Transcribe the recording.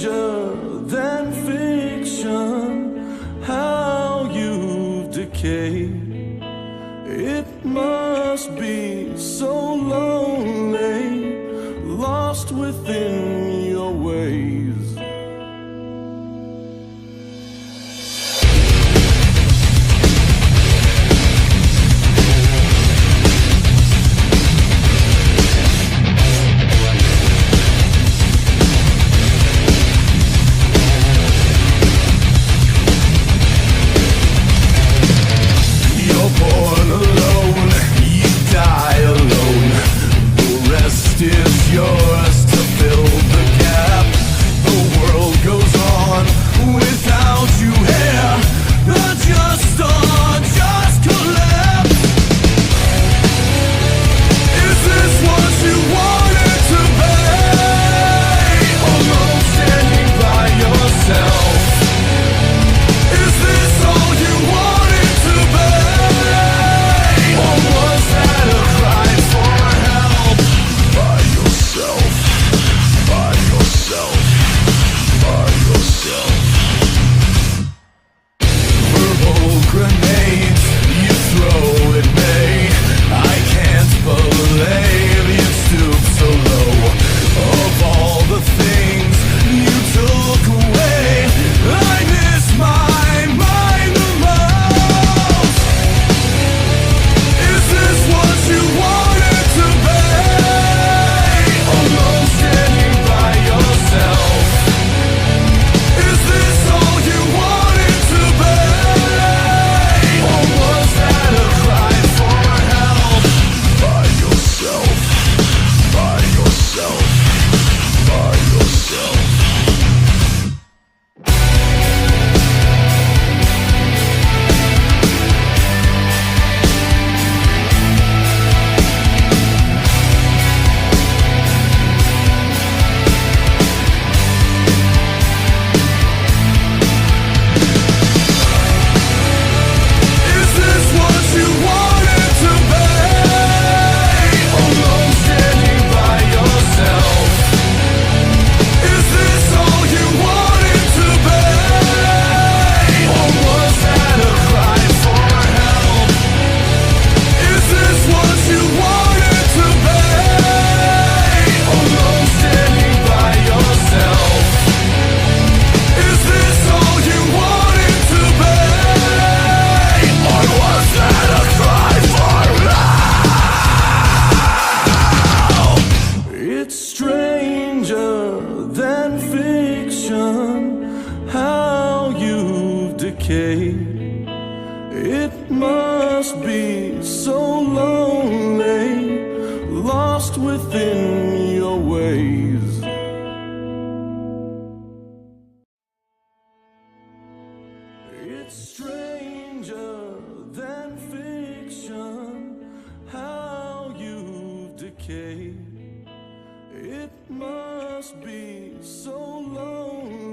stranger than fiction, how you've decayed. It must be so lonely, lost within your ways. Is yours to fill the gap. The world goes on without you here. Just collapse. Is this what you wanted to be? Alone standing by yourself. Is this all you wanted to be? Or was that a cry for help? By yourself, by yourself, by yourself. Verbal grenades you throw at me. I can't believe you stooped so low. Of all the things you took away, I miss my mind the most. Is this what you wanted to be? Alone standing by yourself. Is this all you wanted to be? Or was that a cry for help? By yourself, by yourself, by yourself. Is this what you wanted to be? Alone standing by yourself. Is this all you wanted to be? Or was that a cry for help? Is this what you wanted to be? Alone standing by yourself. Is this all you wanted to be? Or was that a cry for help? It's stranger than fiction, how you've decayed. It must be so lonely, lost within your ways. It's stranger than fiction, how you've decayed. It must be so lonely.